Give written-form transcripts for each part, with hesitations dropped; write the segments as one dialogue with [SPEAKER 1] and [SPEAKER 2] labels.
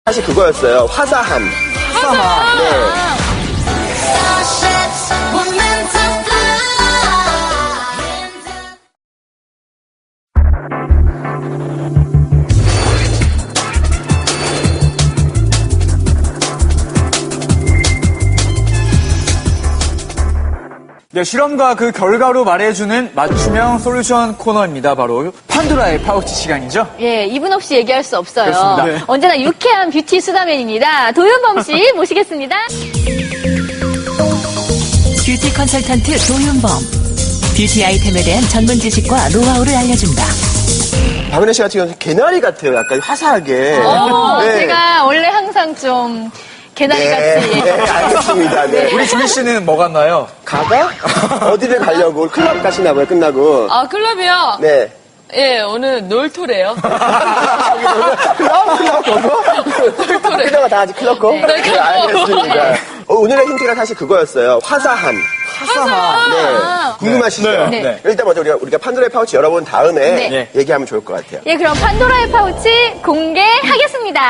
[SPEAKER 1] 사실 그거였어요. 화사함.
[SPEAKER 2] 화사함.
[SPEAKER 1] 네.
[SPEAKER 2] 네, 실험과 그 결과로 말해주는 맞춤형 솔루션 코너입니다. 바로 판도라의 파우치 시간이죠.
[SPEAKER 3] 예, 이분 없이 얘기할 수 없어요.
[SPEAKER 2] 그렇습니다. 네.
[SPEAKER 3] 언제나 유쾌한 뷰티 수다맨입니다. 도윤범 씨 모시겠습니다.
[SPEAKER 4] 뷰티 컨설턴트 도윤범. 뷰티 아이템에 대한 전문 지식과 노하우를 알려준다.
[SPEAKER 1] 박은혜 씨 같은 경우는 개나리 같아요. 약간 화사하게. 네.
[SPEAKER 3] 제가 원래 항상 좀 개나리같이.
[SPEAKER 1] 네, 알겠습니다. 네.
[SPEAKER 2] 우리 주희 씨는 뭐 같나요?
[SPEAKER 1] 가가? 어디를 가려고? 클럽 가시나 봐요, 끝나고.
[SPEAKER 5] 아, 클럽이요?
[SPEAKER 1] 네.
[SPEAKER 5] 예, 오늘 놀토래요.
[SPEAKER 1] 클럽 거고? 그녀가 다 같이 클럽 거?
[SPEAKER 5] 네, 클럽 거.
[SPEAKER 1] 알겠습니다. 오늘의 힌트가 사실 그거였어요. 화사함.
[SPEAKER 2] 화사함.
[SPEAKER 1] 네. 궁금하시죠?
[SPEAKER 2] 네. 네.
[SPEAKER 1] 일단 먼저 우리가 판도라의 파우치 열어본 다음에
[SPEAKER 3] 네.
[SPEAKER 1] 얘기하면 좋을 것 같아요.
[SPEAKER 3] 예, 그럼 판도라의 파우치 공개하겠습니다.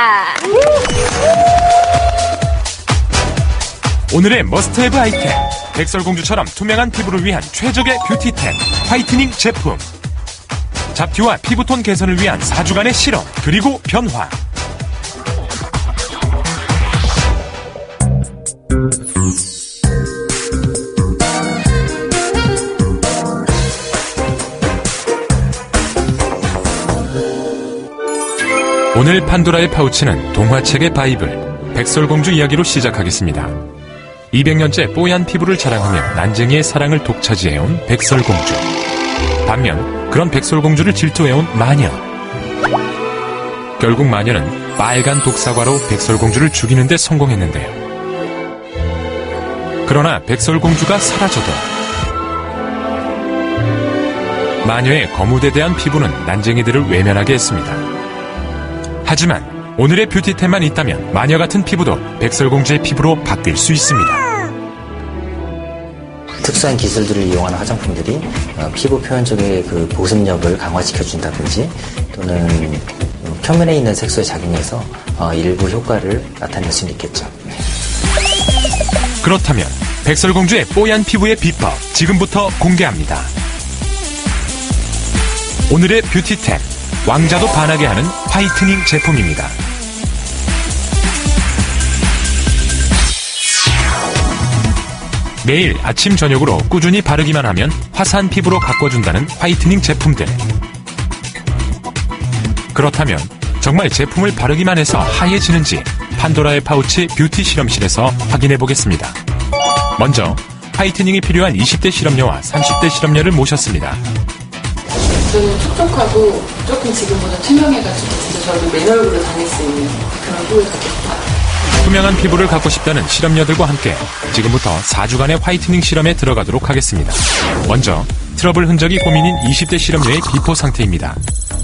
[SPEAKER 6] 오늘의 머스트헤브 아이템. 백설공주처럼 투명한 피부를 위한 최적의 뷰티템 화이트닝 제품. 잡티와 피부톤 개선을 위한 4주간의 실험 그리고 변화. 오늘 판도라의 파우치는 동화책의 바이블 백설공주 이야기로 시작하겠습니다. 200년째 뽀얀 피부를 자랑하며 난쟁이의 사랑을 독차지해온 백설공주. 반면 그런 백설공주를 질투해온 마녀. 결국 마녀는 빨간 독사과로 백설공주를 죽이는 데 성공했는데요. 그러나 백설공주가 사라져도 마녀의 거무대대한 피부는 난쟁이들을 외면하게 했습니다. 하지만 오늘의 뷰티템만 있다면 마녀 같은 피부도 백설공주의 피부로 바뀔 수 있습니다.
[SPEAKER 7] 특수한 기술들을 이용하는 화장품들이 피부 표현 쪽의 그 보습력을 강화시켜준다든지 또는 표면에 있는 색소에 작용해서 일부 효과를 나타낼 수는 있겠죠.
[SPEAKER 6] 그렇다면 백설공주의 뽀얀 피부의 비법 지금부터 공개합니다. 오늘의 뷰티템 왕자도 반하게 하는 화이트닝 제품입니다. 매일 아침 저녁으로 꾸준히 바르기만 하면 화사한 피부로 바꿔준다는 화이트닝 제품들. 그렇다면 정말 제품을 바르기만 해서 하얘지는지 판도라의 파우치 뷰티 실험실에서 확인해 보겠습니다. 먼저 화이트닝이 필요한 20대 실험녀와 30대 실험녀를 모셨습니다.
[SPEAKER 5] 저는 촉촉하고 조금 지금보다 투명해가지고 진짜 저도 맨 얼굴로 다닐 수 있는 그런 피부를 갖고 싶어요.
[SPEAKER 6] 투명한 피부를 갖고 싶다는 실험녀들과 함께 지금부터 4주간의 화이트닝 실험에 들어가도록 하겠습니다. 먼저 트러블 흔적이 고민인 20대 실험녀의 비포 상태입니다.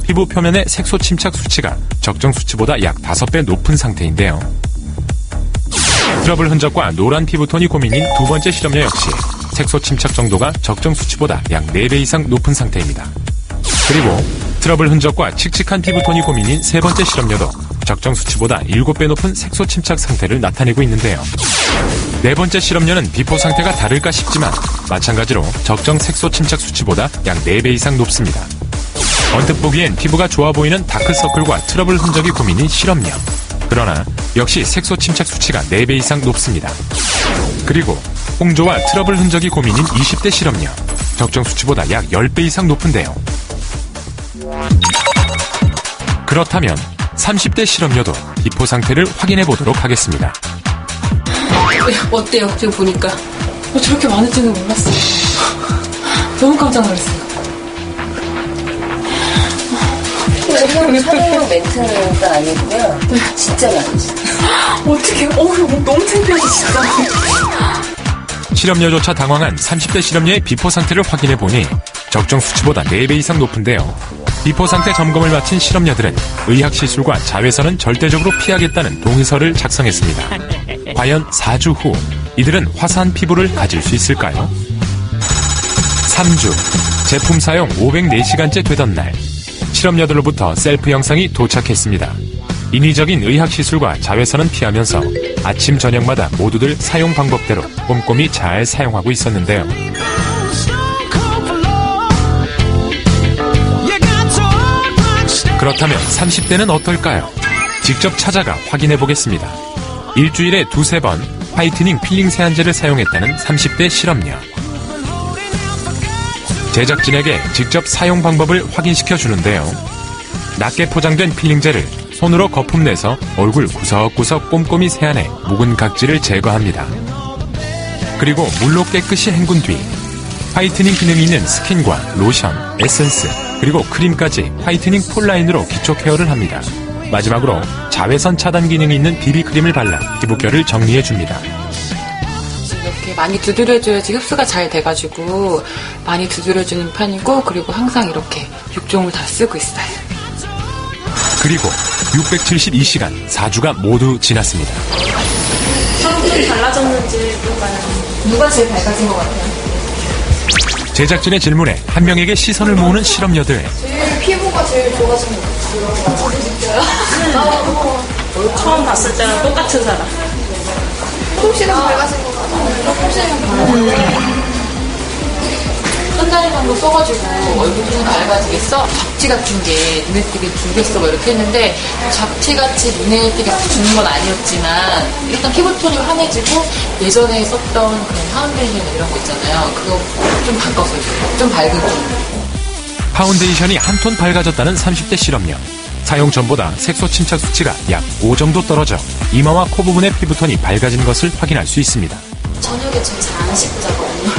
[SPEAKER 6] 피부 표면의 색소 침착 수치가 적정 수치보다 약 5배 높은 상태인데요. 트러블 흔적과 노란 피부톤이 고민인 두 번째 실험녀 역시 색소 침착 정도가 적정 수치보다 약 4배 이상 높은 상태입니다. 그리고 트러블 흔적과 칙칙한 피부톤이 고민인 세 번째 실험녀도 적정 수치보다 7배 높은 색소 침착 상태를 나타내고 있는데요. 네 번째 실험녀는 비포 상태가 다를까 싶지만 마찬가지로 적정 색소 침착 수치보다 약 4배 이상 높습니다. 언뜻 보기엔 피부가 좋아 보이는 다크서클과 트러블 흔적이 고민인 실험녀. 그러나 역시 색소 침착 수치가 4배 이상 높습니다. 그리고 홍조와 트러블 흔적이 고민인 20대 실험녀. 적정 수치보다 약 10배 이상 높은데요. 그렇다면 30대 실험녀도 비포 상태를 확인해 보도록 하겠습니다.
[SPEAKER 5] 어때요? 지금 보니까 저렇게 많을지는 몰랐어요. 너무 깜짝 놀랐어요.
[SPEAKER 8] 촬영 멘트가 아니고요. 진짜 많으시죠.
[SPEAKER 5] 어떻게? 너무 창피하지 진짜.
[SPEAKER 6] 실험녀조차 당황한 30대 실험녀의 비포 상태를 확인해 보니 적정 수치보다 4배 이상 높은데요. 비포 상태 점검을 마친 실험녀들은 의학 시술과 자외선은 절대적으로 피하겠다는 동의서를 작성했습니다. 과연 4주 후 이들은 화사한 피부를 가질 수 있을까요? 3주, 제품 사용 504시간째 되던 날 실험녀들로부터 셀프 영상이 도착했습니다. 인위적인 의학시술과 자외선은 피하면서 아침 저녁마다 모두들 사용 방법대로 꼼꼼히 잘 사용하고 있었는데요. 그렇다면 30대는 어떨까요? 직접 찾아가 확인해 보겠습니다. 일주일에 2-3번 화이트닝 필링 세안제를 사용했다는 30대 실험녀. 제작진에게 직접 사용 방법을 확인시켜 주는데요. 낮게 포장된 필링제를 손으로 거품 내서 얼굴 구석구석 꼼꼼히 세안해 묵은 각질을 제거합니다. 그리고 물로 깨끗이 헹군 뒤 화이트닝 기능이 있는 스킨과 로션, 에센스, 그리고 크림까지 화이트닝 폴라인으로 기초 케어를 합니다. 마지막으로 자외선 차단 기능이 있는 비비크림을 발라 피부결을 정리해줍니다.
[SPEAKER 5] 이렇게 많이 두드려줘야지 흡수가 잘 돼가지고 많이 두드려주는 편이고, 그리고 항상 이렇게 6종을 다 쓰고 있어요.
[SPEAKER 6] 그리고 672시간 4주가 모두 지났습니다.
[SPEAKER 9] 사람들이 달라졌는지 누가 제일 밝아진 것 같아요?
[SPEAKER 6] 제작진의 질문에 한 명에게 시선을 모으는 실험녀들.
[SPEAKER 9] 제일 피부가 제일 좋아진 것 같아요. 진짜요? 처음 봤을 때랑 똑같은 사람. 조금씩은 밝아진 것 같아요. 조금씩은 밝아진
[SPEAKER 5] 한 달 정도 써가지고 얼굴 톤이 밝아지겠어? 잡티 같은 게 눈에 띄게 주겠어? 뭐 이렇게 했는데 잡티같이 눈에 띄게 주는 건 아니었지만 일단 피부톤이 환해지고 예전에 썼던 그런 파운데이션 이런 거 있잖아요. 그거 좀 바꿨어요. 좀 밝은 톤.
[SPEAKER 6] 파운데이션이 한 톤 밝아졌다는 30대 실험녀. 사용 전보다 색소 침착 수치가 약 5 정도 떨어져 이마와 코 부분의 피부톤이 밝아진 것을 확인할 수 있습니다.
[SPEAKER 9] 저녁에 저 잘 안 씻고 자거든요.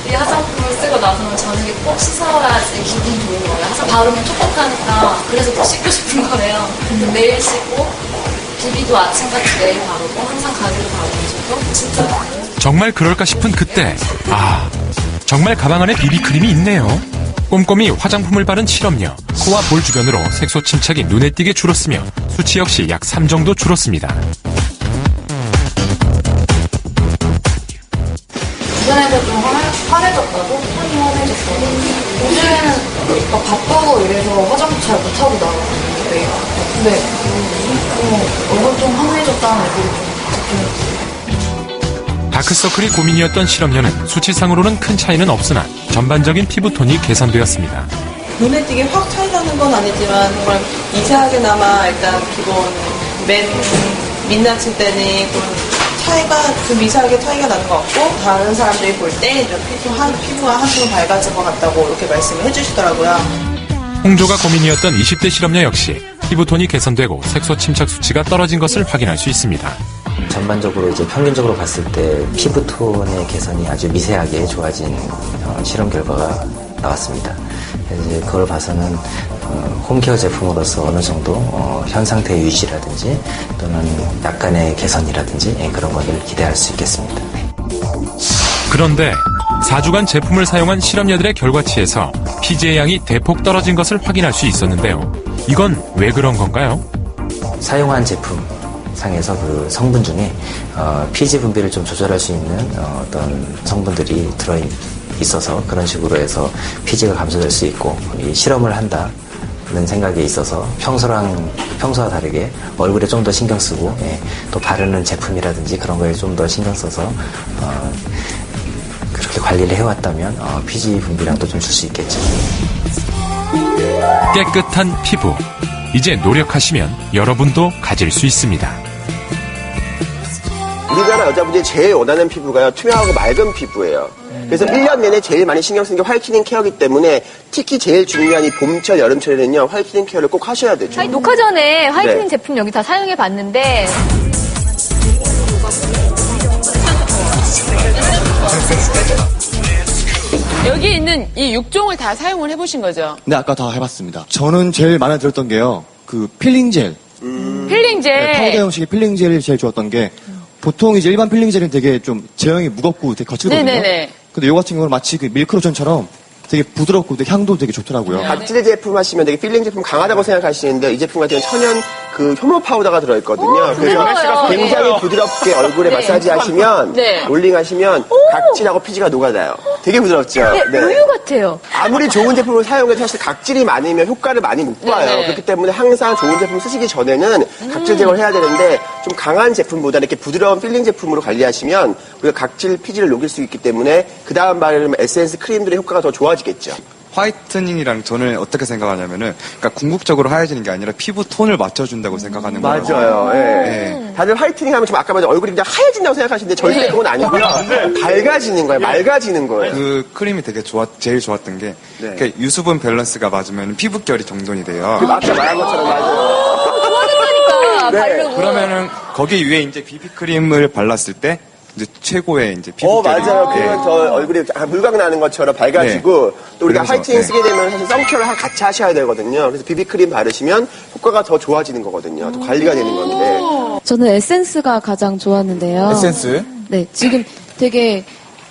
[SPEAKER 9] 이 화장품을 쓰고 나서는 저녁에 꼭 씻어야지 기분이 좋은 거예요. 항상 바르면 촉촉하니까 그래서 더 씻고 싶은 거예요. 매일 씻고 비비도 아침같이 매일 바르고 항상 가지고 바르면서도 진짜
[SPEAKER 6] 정말 그럴까 싶은 그때 정말 가방 안에 비비크림이 있네요. 꼼꼼히 화장품을 바른 실험녀. 코와 볼 주변으로 색소 침착이 눈에 띄게 줄었으며 수치 역시 약 3 정도 줄었습니다.
[SPEAKER 9] 주변에서 좀 환해졌다고? 톤이 환해졌다고? 요즘에는 막 바쁘고 이래서 화장도 잘 못하고 나가는데 근데 얼굴 좀 환해졌다는 애들이 좀 느껴요.
[SPEAKER 6] 다크서클이 고민이었던 실험녀는 수치상으로는 큰 차이는 없으나 전반적인 피부톤이 개선되었습니다.
[SPEAKER 10] 눈에 띄게 확 차이 나는 건 아니지만 정말 미세하게나마 일단 기본 맨 민낯일 때는 좀 차이가 좀 미세하게 차이가 나는 것 같고 다른 사람들이 볼 때 피부가 한층 밝아진 것 같다고 이렇게 말씀을 해주시더라고요.
[SPEAKER 6] 홍조가 고민이었던 20대 실험녀 역시 피부톤이 개선되고 색소 침착 수치가 떨어진 것을 확인할 수 있습니다.
[SPEAKER 7] 전반적으로 이제 평균적으로 봤을 때 피부톤의 개선이 아주 미세하게 좋아진 실험 결과가 나왔습니다. 이제 그걸 봐서는 홈케어 제품으로서 어느 정도 현 상태 유지라든지 또는 약간의 개선이라든지 그런 것을 기대할 수 있겠습니다.
[SPEAKER 6] 그런데 4주간 제품을 사용한 실험녀들의 결과치에서 피지의 양이 대폭 떨어진 것을 확인할 수 있었는데요. 이건 왜 그런 건가요?
[SPEAKER 7] 사용한 제품 상에서 그 성분 중에 피지 분비를 좀 조절할 수 있는 어떤 성분들이 들어있어서 그런 식으로 해서 피지가 감소될 수 있고 이 실험을 한다는 생각에 있어서 평소와 다르게 얼굴에 좀 더 신경 쓰고 또 바르는 제품이라든지 그런 거에 좀 더 신경 써서 그렇게 관리를 해왔다면 피지 분비량도 좀 줄 수 있겠죠.
[SPEAKER 6] 깨끗한 피부. 이제 노력하시면 여러분도 가질 수 있습니다.
[SPEAKER 1] 우리나라 여자분들이 제일 원하는 피부가요, 투명하고 맑은 피부예요. 그래서 1년 내내 제일 많이 신경 쓰는 게 화이트닝 케어이기 때문에 특히 제일 중요한 이 봄철, 여름철에는요, 화이트닝 케어를 꼭 하셔야 되죠.
[SPEAKER 3] 아니, 녹화 전에 화이트닝
[SPEAKER 1] 네.
[SPEAKER 3] 제품 여기 다 사용해 봤는데
[SPEAKER 11] 여기 있는 이 6종을 다 사용을 해보신 거죠?
[SPEAKER 12] 네, 아까 다 해봤습니다. 저는 제일 마음에 들었던 게요, 그 필링젤.
[SPEAKER 3] 필링젤.
[SPEAKER 12] 네, 파우더 형식의 필링젤이 제일 좋았던 게, 보통 이제 일반 필링젤은 되게 좀 제형이 무겁고 되게 거칠거든요.
[SPEAKER 11] 네네네.
[SPEAKER 12] 근데 요 같은 경우는 마치 그 밀크로션처럼 되게 부드럽고 되게 향도 되게 좋더라고요.
[SPEAKER 1] 각질 제품 하시면 되게 필링 제품 강하다고 생각하시는데 이 제품 같은 경우는 천연 그 효모 파우더가 들어있거든요. 그래서 굉장히 부드럽게 얼굴에 마사지 하시면
[SPEAKER 11] 네.
[SPEAKER 1] 롤링 하시면 각질하고 피지가 녹아져요. 되게 부드럽죠.
[SPEAKER 3] 네, 우유 같아요.
[SPEAKER 1] 아무리 좋은 제품을 사용해도 사실 각질이 많으면 효과를 많이 못 봐요.
[SPEAKER 5] 네.
[SPEAKER 1] 그렇기 때문에 항상 좋은 제품 쓰시기 전에는 각질 제거를 해야 되는데 좀 강한 제품보다 이렇게 부드러운 필링 제품으로 관리하시면 우리가 각질, 피지를 녹일 수 있기 때문에 그 다음 바르는 에센스 크림들의 효과가 더 좋아지겠죠.
[SPEAKER 13] 화이트닝이랑 저는 어떻게 생각하냐면은, 그러니까 궁극적으로 하얘지는 게 아니라 피부 톤을 맞춰준다고 생각하는 거예요.
[SPEAKER 1] 맞아요. 예. 다들 화이트닝 하면 좀 아까 말한 얼굴이 그냥 하얘진다고 생각하시는데 절대 그건 아니고요. 밝아지는 거예요. 맑아지는 거예요.
[SPEAKER 13] 그 크림이 되게 제일 좋았던 게, 그 유수분 밸런스가 맞으면 피부결이 정돈이 돼요.
[SPEAKER 1] 아까 말한 것처럼 맞아요.
[SPEAKER 3] 좋아진다니까, 바르고.
[SPEAKER 13] 그러면은 거기 위에 이제 비비크림을 발랐을 때 이제 최고의 이제 피부결이.
[SPEAKER 1] 맞아요. 그러면 더 얼굴이 물광 나는 것처럼 밝아지고 또 우리가
[SPEAKER 13] 그래서,
[SPEAKER 1] 화이트닝 쓰게 되면 사실 선케어를 같이 하셔야 되거든요. 그래서 비비크림 바르시면 효과가 더 좋아지는 거거든요. 더 관리가 되는 건데.
[SPEAKER 14] 저는 에센스가 가장 좋았는데요.
[SPEAKER 2] 에센스?
[SPEAKER 14] 네, 지금 되게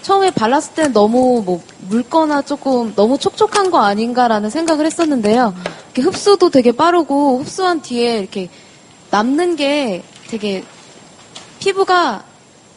[SPEAKER 14] 처음에 발랐을 때는 너무 뭐 묽거나 조금 너무 촉촉한 거 아닌가라는 생각을 했었는데요. 이렇게 흡수도 되게 빠르고 흡수한 뒤에 이렇게 남는 게 되게 피부가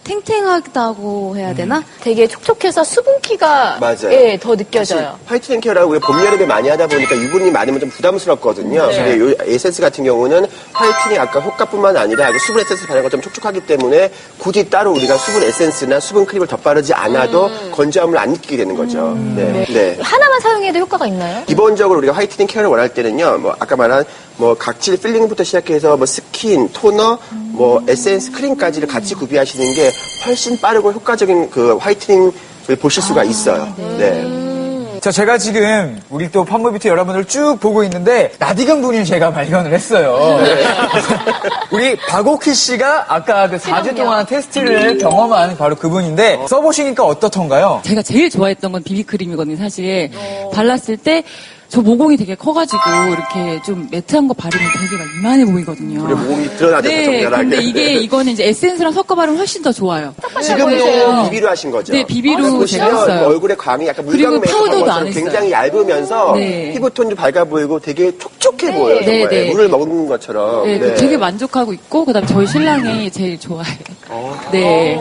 [SPEAKER 14] 탱탱하다고 해야 되나?
[SPEAKER 3] 되게 촉촉해서 수분기가
[SPEAKER 1] 맞아요.
[SPEAKER 3] 예, 더 느껴져요.
[SPEAKER 1] 화이트닝 케어라고 우리가 봄, 여름에 많이 하다 보니까 유분이 많으면 좀 부담스럽거든요. 근데 요 에센스 같은 경우는 화이트닝 아까 효과뿐만 아니라 아주 수분 에센스 바르는 것처럼 촉촉하기 때문에 굳이 따로 우리가 수분 에센스나 수분 크림을 덧바르지 않아도 건조함을 안 느끼게 되는 거죠. 네.
[SPEAKER 3] 하나만 사용해도 효과가 있나요?
[SPEAKER 1] 기본적으로 우리가 화이트닝 케어를 원할 때는요, 뭐 아까 말한 뭐 각질 필링부터 시작해서 뭐 스킨, 토너, 뭐 에센스, 크림까지를 같이 구비하시는 게 훨씬 빠르고 효과적인 그 화이트닝을 보실 수가 있어요.
[SPEAKER 2] 자, 제가 지금 우리 또 팜모비티 여러분을 쭉 보고 있는데 낯익은 분이 제가 발견을 했어요. 우리 박옥희 씨가 아까 그 4주 동안 테스트를 경험한 바로 그분인데 써보시니까 어떻던가요?
[SPEAKER 15] 제가 제일 좋아했던 건 비비크림이거든요, 사실. 발랐을 때 저 모공이 되게 커가지고 이렇게 좀 매트한 거 바르면 되게 막 이만해 보이거든요.
[SPEAKER 1] 그래, 몸이 드러나죠,
[SPEAKER 15] 네,
[SPEAKER 1] 정렬하게.
[SPEAKER 15] 근데 이거는 이제 에센스랑 섞어 바르면 훨씬 더 좋아요.
[SPEAKER 1] 지금도 비비로 하신 거죠?
[SPEAKER 15] 네, 비비로
[SPEAKER 1] 보시면
[SPEAKER 15] 제가 했어요.
[SPEAKER 1] 얼굴에 광이 약간
[SPEAKER 15] 그리고
[SPEAKER 1] 물광 메이크업
[SPEAKER 15] 파우더도 안
[SPEAKER 1] 것처럼
[SPEAKER 15] 했어요.
[SPEAKER 1] 굉장히 얇으면서
[SPEAKER 15] 네.
[SPEAKER 1] 피부톤도 밝아 보이고 되게 촉촉해 보여요. 정말.
[SPEAKER 15] 네.
[SPEAKER 1] 물을 먹는 것처럼.
[SPEAKER 15] 네, 되게 만족하고 있고 그다음 저희 신랑이 제일 좋아해요. 네.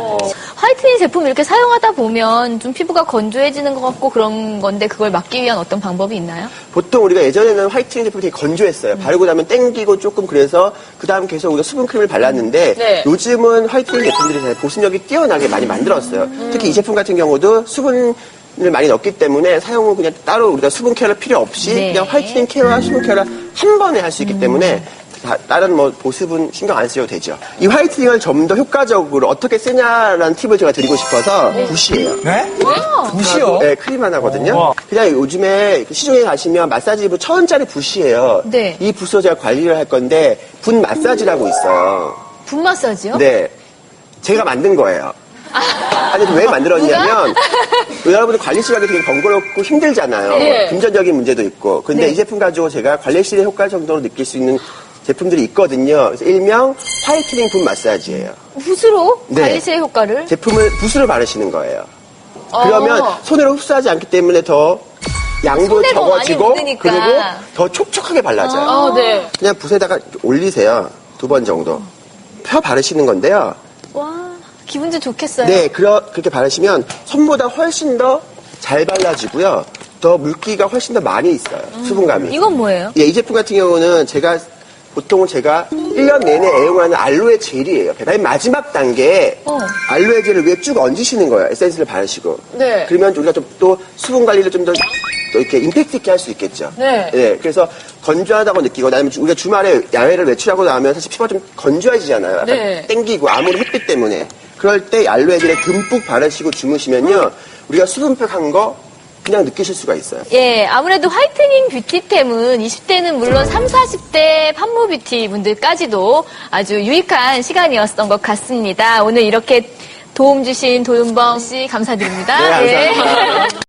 [SPEAKER 3] 화이트닝 제품 이렇게 사용하다 보면 좀 피부가 건조해지는 것 같고 그런 건데 그걸 막기 위한 어떤 방법이 있나요?
[SPEAKER 1] 보통 우리가 예전에는 화이트닝 제품이 되게 건조했어요. 바르고 나면 땡기고 조금 그래서 그 다음 계속 우리가 수분 크림을 발랐는데
[SPEAKER 3] 네.
[SPEAKER 1] 요즘은 화이트닝 제품들이 잘 보습력이 뛰어나게 많이 만들었어요. 특히 이 제품 같은 경우도 수분을 많이 넣기 때문에 사용은 그냥 따로 우리가 수분 케어를 필요 없이
[SPEAKER 3] 네.
[SPEAKER 1] 그냥 화이트닝 케어와 수분 케어를 한 번에 할 수 있기 때문에 다른 뭐 보습은 신경 안 쓰셔도 되죠. 이 화이트닝을 좀 더 효과적으로 어떻게 쓰냐라는 팁을 제가 드리고 싶어서 붓이에요.
[SPEAKER 2] 네? 붓이요?
[SPEAKER 1] 네, 크림 하나거든요. 그냥 요즘에 시중에 가시면 마사지 붓 1,000원짜리 붓이에요.
[SPEAKER 3] 네.
[SPEAKER 1] 이 붓으로 제가 관리를 할 건데 붓 마사지라고 있어요.
[SPEAKER 3] 붓 마사지요?
[SPEAKER 1] 네. 제가 만든 거예요. 아니, 왜 만들었냐면, 여러분들 관리 시간이 되게 번거롭고 힘들잖아요.
[SPEAKER 3] 네.
[SPEAKER 1] 금전적인 문제도 있고. 근데
[SPEAKER 3] 네.
[SPEAKER 1] 이 제품 가지고 제가 관리실의 효과 정도로 느낄 수 있는 제품들이 있거든요. 그래서 일명 화이트닝 붓 마사지예요.
[SPEAKER 3] 붓으로
[SPEAKER 1] 네.
[SPEAKER 3] 관리실의 효과를?
[SPEAKER 1] 제품을 붓으로 바르시는 거예요. 그러면 손으로 흡수하지 않기 때문에 더 양도
[SPEAKER 3] 손에 더
[SPEAKER 1] 적어지고
[SPEAKER 3] 많이 묻으니까.
[SPEAKER 1] 그리고 더 촉촉하게 발라져요.
[SPEAKER 3] 네.
[SPEAKER 1] 그냥 붓에다가 올리세요. 2번 정도. 펴 바르시는 건데요.
[SPEAKER 3] 와, 기분 좀 좋겠어요.
[SPEAKER 1] 네, 그렇게 바르시면 손보다 훨씬 더 잘 발라지고요. 더 물기가 훨씬 더 많이 있어요. 수분감이.
[SPEAKER 3] 이건 뭐예요?
[SPEAKER 1] 예, 이 제품 같은 경우는 보통은 제가 1년 내내 애용하는 알로에 젤이에요. 맨 마지막 단계에 알로에 젤을 위에 쭉 얹으시는 거예요. 에센스를 바르시고.
[SPEAKER 3] 네.
[SPEAKER 1] 그러면 우리가 좀 또 수분 관리를 좀 더 이렇게 임팩트 있게 할 수 있겠죠.
[SPEAKER 3] 네.
[SPEAKER 1] 그래서 건조하다고 느끼고, 아니면 우리가 주말에 야외를 외출하고 나면 사실 피부가 좀 건조해지잖아요. 약간
[SPEAKER 3] 네.
[SPEAKER 1] 땡기고, 아무리 햇빛 때문에. 그럴 때 알로에 젤을 듬뿍 바르시고 주무시면요. 우리가 수분팩한 거 그냥 느끼실 수가 있어요.
[SPEAKER 3] 예, 아무래도 화이트닝 뷰티템은 20대는 물론 30, 40대 팜모뷰티 분들까지도 아주 유익한 시간이었던 것 같습니다. 오늘 이렇게 도움 주신 도윤범 씨 감사드립니다.
[SPEAKER 1] 네, 감사합니다.
[SPEAKER 3] 예.